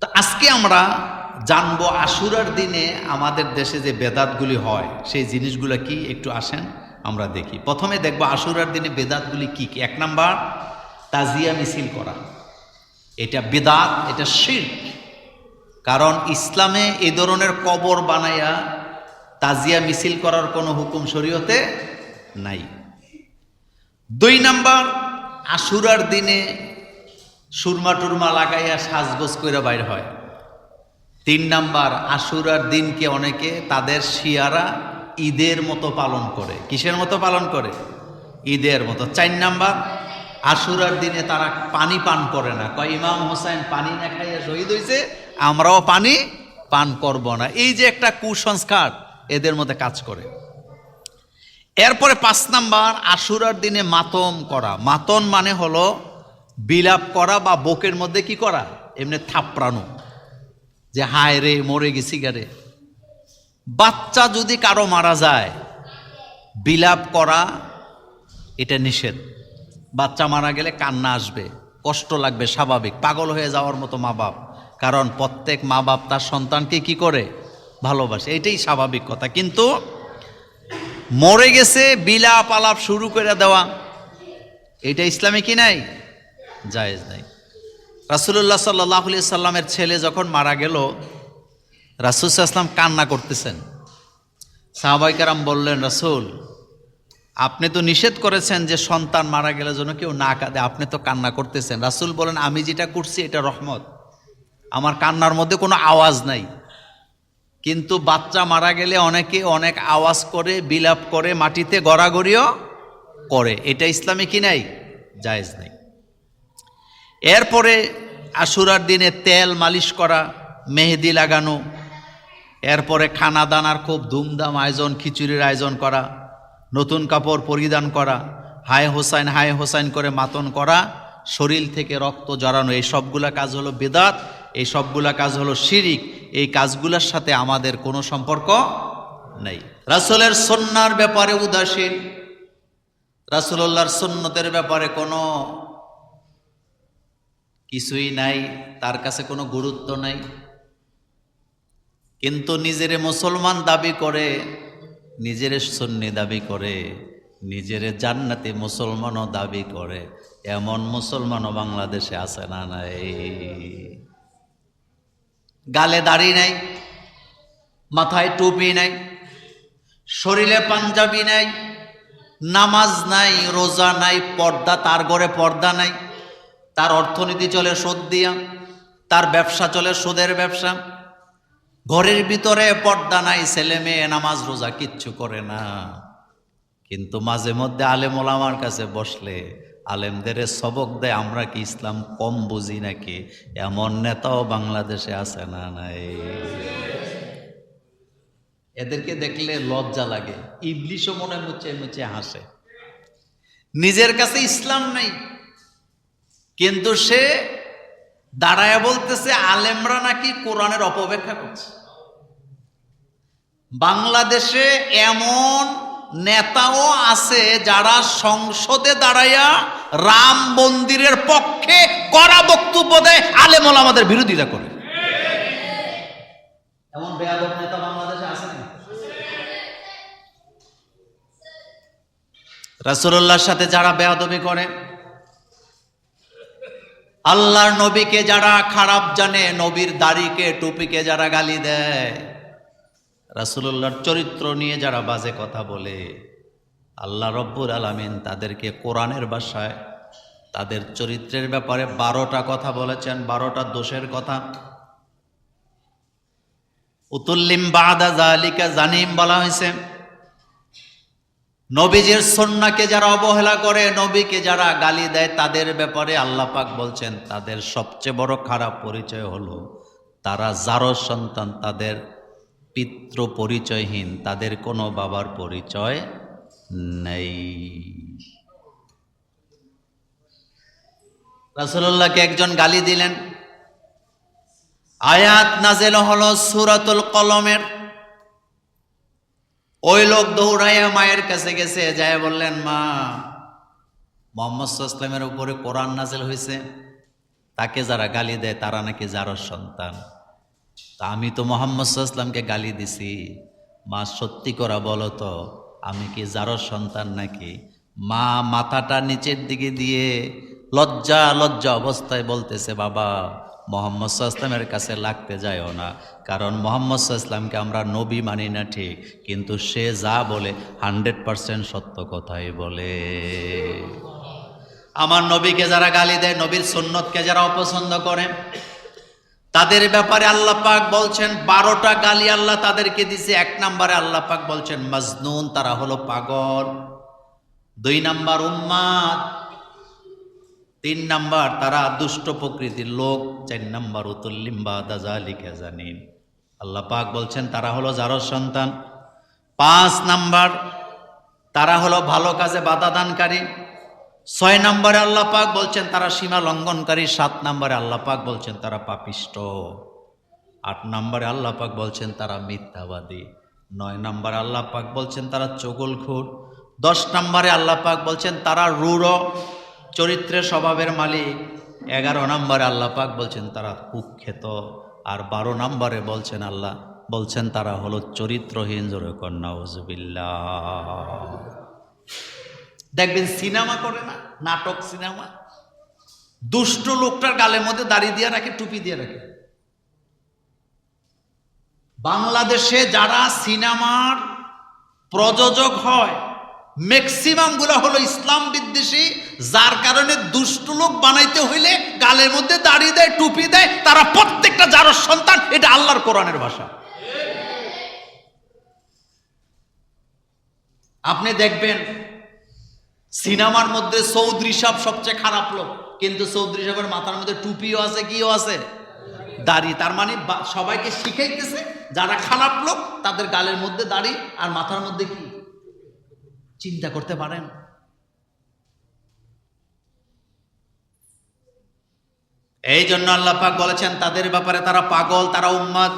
তো আজকে আমরা জানবো আশুরার দিনে আমাদের দেশে যে বেদাতগুলি হয় সেই জিনিসগুলো কি একটু আসেন আমরা দেখি। প্রথমে দেখবো আশুরার দিনে বেদাতগুলি কি কি। এক নাম্বার, তাজিয়া মিছিল করা। এটা বেদাত, এটা শিরক। কারণ ইসলামে এই ধরনের কবর বানাইয়া তাজিয়া মিছিল করার কোনো হুকুম শরীয়তে নাই। দুই নাম্বার, আশুরার দিনে সুরমা টুরমা লাগাইয়া সাজগোজ করে বাইর হয়। তিন নাম্বার, আশুরার দিনকে অনেকে তাদের শিয়ারা ঈদের মতো পালন করে। কিসের মতো পালন করে? ঈদের মতো। চার নাম্বার, আশুরার দিনে তারা পানি পান করে না। কয় ইমাম হোসেন পানি না খাইয়া শহীদ হয়েছে, আমরাও পানি পান করব না। এই যে একটা কুসংস্কার এদের মধ্যে কাজ করে। এরপরে পাঁচ নাম্বার, আশুরার দিনে মাতম করা। মাতম মানে হলো বিলাপ করা বা বুকের মধ্যে কি করা, এমনি থাপড়ানো, যে হায় রে মরে গেছি গারে। বাচ্চা যদি কারো মারা যায়, বিলাপ করা এটা নিষেধ। বাচ্চা মারা গেলে কান্না আসবে, কষ্ট লাগবে, স্বাভাবিক। পাগল হয়ে যাওয়ার মতো মা বাপ, কারণ প্রত্যেক মা বাপ তার সন্তানকে কি করে, ভালোবাসে, এটাই স্বাভাবিক কথা। কিন্তু মরে গেছে বিলাপ আলাপ শুরু করে দেওয়া, এটা ইসলামে কি নাই, জায়েজ নাই। রাসূলুল্লাহ সাল্লাল্লাহু আলাইহি সাল্লামের ছেলে যখন মারা গেল, রাসূল সাল্লাল্লাহু আলাইহি সাল্লাম কান্না করতেছেন। সাহাবায়ে কেরাম বললেন, রাসূল আপনি তো নিষেধ করেছেন যে সন্তান মারা গেলে যেন কেউ না কাঁদে, আপনি তো কান্না করতেছেন। রাসূল বলেন, আমি যেটা করছি এটা রহমত, আমার কান্নার মধ্যে কোনো আওয়াজ নাই। কিন্তু বাচ্চা মারা গেলে অনেকে অনেক আওয়াজ করে, বিলাপ করে, মাটিতে গড়াগড়িও করে, এটা ইসলামে কি নাই, জায়েজ নাই। এরপরে আশুরার দিনে তেল মালিশ করা, মেহেদি লাগানো, এরপরে খানা দানার খুব ধুমধাম আয়োজন, খিচুড়ির আয়োজন করা, নতুন কাপড় পরিধান করা, হায় হোসাইন করে মাতন করা, শরীর থেকে রক্ত জড়ানো, এই সবগুলা কাজ হলো বেদাত, এই সবগুলা কাজ হলো শিরিক। এই কাজগুলোর সাথে আমাদের কোনো সম্পর্ক নেই। রাসূলের সুন্নাহর ব্যাপারে উদাসীন, রাসূলুল্লাহর সুন্নতের ব্যাপারে কোনো কিছুই নাই, তার কাছে কোনো গুরুত্ব নাই। কিন্তু নিজেরে মুসলমান দাবি করে, নিজেরে সুন্নি দাবি করে, নিজেরে জান্নাতি মুসলমানও দাবি করে, এমন মুসলমানও বাংলাদেশে আছে না নাই? গালে দাড়ি নাই, মাথায় টুপি নাই, শরীরে পাঞ্জাবি নাই, নামাজ নাই, রোজা নাই, পর্দা, তার ঘরে পর্দা নাই, তার অর্থনীতি চলে সুদ দিয়া, তার ব্যবসা চলে সুদের ব্যবসা, ঘরের ভিতরে পর্দা নাই, ছেলে মেয়ে নামাজ রোজা কিচ্ছু করে না। কিন্তু মাঝে মধ্যে আলেম ওলামার কাছে বসলে আলেমদের সবক দেয়, আমরা কি ইসলাম কম বুঝি নাকি? এমন নেতাও বাংলাদেশে আছে না নাই? এদেরকে দেখলে লজ্জা লাগে, ইবলিশও মনে মুচে মুচে হাসে। নিজের কাছে ইসলাম নেই, কিন্তু সে দাঁড়ায় বলতেছে আলেমরা নাকি কোরআনের অপব্যাখ্যা করছে। বাংলাদেশে এমন নেতাও আছে যারা সংসদে দাঁড়াইয়া রাম মন্দিরের পক্ষে কড়া বক্তব্য দেয়, আলেম ওলামাদের বিরোধিতা করে। এমন বেয়াদব নেতা বাংলাদেশে আছে না? রাসূলুল্লাহর সাথে যারা বেয়াদবি করে, আল্লাহর নবীকে যারা খারাপ জানে, নবীর দাড়িকে টুপিকে যারা গালি দেয়, রাসূলুল্লাহর চরিত্র নিয়ে যারা বাজে কথা বলে, আল্লাহ রব্বুল আলামিন তাদেরকে কোরআনের ভাষায় তাদের চরিত্রের ব্যাপারে 12টা কথা বলেছেন, 12টা দোষের কথা। উতুল্লিম বাদা যালিকা জানিম বলা হয়েছে। নবীজির সুন্নাহকে যারা অবহেলা করে, নবীকে যারা গালি দেয়, তাদের ব্যাপারে আল্লাহ পাক বলছেন তাদের সবচেয়ে বড় খারাপ পরিচয় হলো তারা যারো সন্তান, তাদের পিতৃ পরিচয়হীন, তাদের কোনো বাবার পরিচয় নেই। রাসূলুল্লাহকে একজন গালি দিলেন, আয়াত নাযিল হলো সূরাতুল কলমের। ওই লোক দৌড়াইয়া মায়ের কাছে গেছে, যায় বললেন, মা, মুহাম্মদ সাল্লাল্লাহু আলাইহি ওয়াসাল্লামের উপরে কোরআন নাযিল হয়েছে, তাকে যারা গালি দেয় তারা নাকি জারজ সন্তান। তা আমি তো মুহাম্মদ সাল্লাল্লাহু আলাইহি ওয়াসাল্লামকে গালি দিছি, মা সত্যি করে বলো তো আমি কি জারজ সন্তান নাকি? মা মাথাটা নিচের দিকে দিয়ে লজ্জা লজ্জা অবস্থায় বলতেছে, বাবা মুহাম্মদ সাল্লাল্লাহু আলাইহি ওয়াসাল্লামের কাছে লাগতে যায়ও না, কারণ মুহাম্মদ সাল্লাল্লাহু আলাইহি ওয়াসাল্লামকে আমরা নবী মানি না ঠিক, কিন্তু সে যা বলে 100% সত্য কথাই বলে। আমার নবীকে যারা গালি দেয়, নবীর সুন্নতকে যারা অপছন্দ করে, তাদের ব্যাপারে আল্লাহ পাক বলছেন 12টা গালি আল্লাহ তাদেরকে দিছে। 1 নম্বরে আল্লাহ পাক বলছেন মাজনুন, তারা হলো পাগল। 2 নাম্বার উম্মাদ। 3 নাম্বার তারা দুষ্ট প্রকৃতির লোক। 4 নাম্বার উতুল্লিম বাদা যালিকা জানিন। আল্লাহ পাক বলছেন তারা হলো জারজ সন্তান। 5 নাম্বার তারা হলো ভালো কাজে বাধা দানকারী। 6 নম্বরে আল্লাহ পাক বলছেন তারা সীমা লঙ্ঘনকারী। 7 নম্বরে আল্লাহ পাক বলছেন তারা পাপিষ্ট। 8 নম্বরে আল্লাহ পাক বলছেন তারা মিথ্যাবাদী। 9 নম্বরে আল্লাহ পাক বলছেন তারা চগলখোর। 10 নম্বরে আল্লাহ পাক বলছেন তারা রূঢ় চরিত্রের স্বভাবের মালিক। 11 নম্বরে আল্লাহ পাক বলছেন তারা কুখ্যাত। আর 12 নম্বরে বলছেন আল্লাহ বলছেন তারা হলো চরিত্রহীন। জোরে কর নাউযুবিল্লাহ। দেখবেন সিনেমা করে না, নাটক সিনেমা, দুষ্ট লোকটার গালের মধ্যে দাড়ি দিয়ে রাখে, টুপি দিয়ে রাখে। বাংলাদেশে যারা সিনেমার প্রযোজক হয় ম্যাক্সিমাম গুলো হলো ইসলাম বিদ্বেষী, যার কারণে দুষ্ট লোক বানাইতে হইলে গালের মধ্যে দাড়ি দেয়, টুপি দেয়, তারা প্রত্যেকটা জারজ সন্তান। এটা আল্লাহর কোরআনের ভাষা। আপনি দেখবেন সিনেমার মধ্যে চৌধুরী সাহেব সবচেয়ে খারাপ লোক, কিন্তু চৌধুরী সাহেবের মাথার মধ্যে টুপিও আছে, কিও আছে, দাড়ি। তার মানে সবাইকে শিখাইতেছে যারা খারাপ লোক তাদের গালের মধ্যে দাড়ি আর মাথার মধ্যে কি। চিন্তা করতে পারেন? এই জন্য আল্লাহ পাক বলেছেন তাদের ব্যাপারে তারা পাগল, তারা উম্মাদ,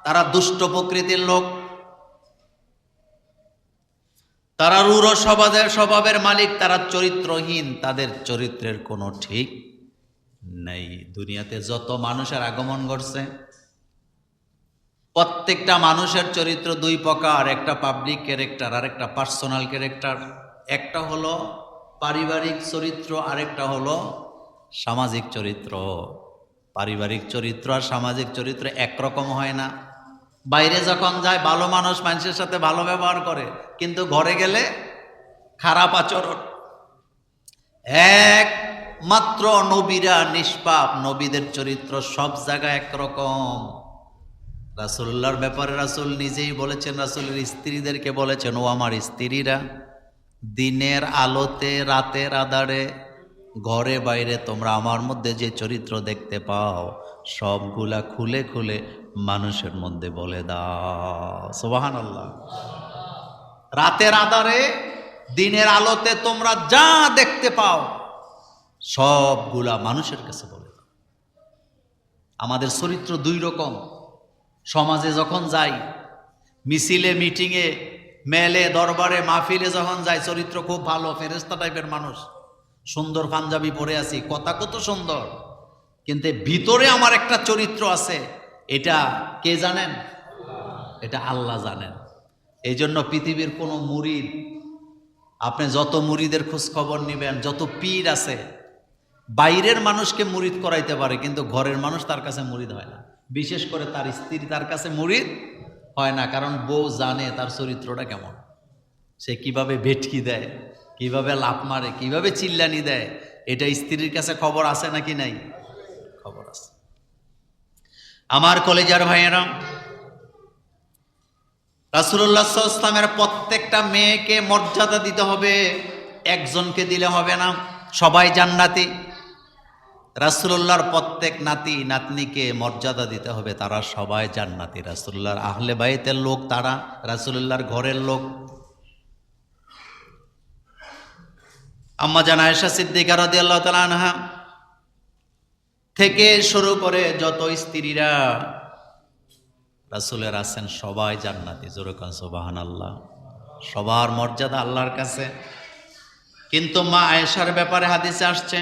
তারা দুষ্ট প্রকৃতির লোক, তারা রূঢ় স্বভাবের মালিক, তারা চরিত্রহীন, তাদের চরিত্রের কোনো ঠিক নেই। দুনিয়াতে যত মানুষের আগমন ঘটছে প্রত্যেকটা মানুষের চরিত্র 2 প্রকার, একটা পাবলিক ক্যারেক্টার আর একটা পার্সোনাল ক্যারেক্টার। একটা হলো পারিবারিক চরিত্র, আরেকটা হলো সামাজিক চরিত্র। পারিবারিক চরিত্র আর সামাজিক চরিত্র একরকম হয় না। বাইরে যখন যায় ভালো মানুষ, মানুষের সাথে ভালো ব্যবহার করে, কিন্তু ঘরে গেলে খারাপ আচরণ। একমাত্র নবীরা নিষ্পাপ, নবীদের চরিত্র সব জায়গায় একরকম। রাসূলুল্লাহর ব্যাপারে রাসূল নিজেই বলেছেন, রাসূলের স্ত্রীদেরকে বলেছেন, ও আমার স্ত্রীরা, দিনের আলোতে রাতের আঁধারে ঘরে বাইরে তোমরা আমার মধ্যে যে চরিত্র দেখতে পাও সবগুলা খুলে খুলে মানুষের মধ্যে বলে দাও। সুবহানাল্লাহ। রাতের আঁধারে দিনের আলোতে তোমরা যা দেখতে পাও সবগুলা মানুষের কাছে বলে দাও। আমাদের চরিত্র 2 রকম। সমাজে যখন যাই, মিছিলে, মিটিংয়ে, মেলে, দরবারে, মাহফিলে যখন যাই, চরিত্র খুব ভালো, ফেরেশতা টাইপের মানুষ, সুন্দর পাঞ্জাবি পরে আছি, কথা কত সুন্দর, কিন্তু ভিতরে আমার একটা চরিত্র আছে। এটা কে জানেন? এটা আল্লাহ জানেন। এই জন্য পৃথিবীর কোনো মুরিদ, আপনি যত মুরিদের খোঁজ খবর নেবেন, যত পীর আছে, বাইরের মানুষকে মুরিদ করাইতে পারে, কিন্তু ঘরের মানুষ তার কাছে মুরিদ হয় না। বিশেষ করে তার স্ত্রী তার কাছে মুরিদ হয় না, কারণ বউ জানে তার চরিত্রটা কেমন, সে কিভাবে ভেটকি দেয়, কিভাবে লাফ মারে, কিভাবে চিল্লানি দেয়। এটা স্ত্রীর কাছে খবর আছে নাকি নাই? খবর আছে। আমার কলেজার ভাইয়েরা, রাসূলুল্লাহ সাল্লাল্লাহু আলাইহি ওয়াসাল্লামের প্রত্যেকটা মেয়েকে মর্যাদা দিতে হবে, একজনকে দিলে হবে না। সবাই জান্নাতি। রাসূলুল্লাহর প্রত্যেক নাতি নাতনিকে মর্যাদা দিতে হবে, তারা সবাই জান্নাতি। রাসূলুল্লাহর আহলে বাইতের লোক, তারা রাসূলুল্লাহর ঘরের লোক। আম্মা জান আয়েশা সিদ্দিকা রাদিয়াল্লাহু তাআলা আনহা থেকে শুরু করে যত স্ত্রীরা রাসূলের আছেন সবাই জান্নাতি। জোরে কোন সুবহানাল্লাহ। সবার মর্যাদা আল্লাহর কাছে। কিন্তু মা আয়েশার ব্যাপারে হাদিসে আসছে,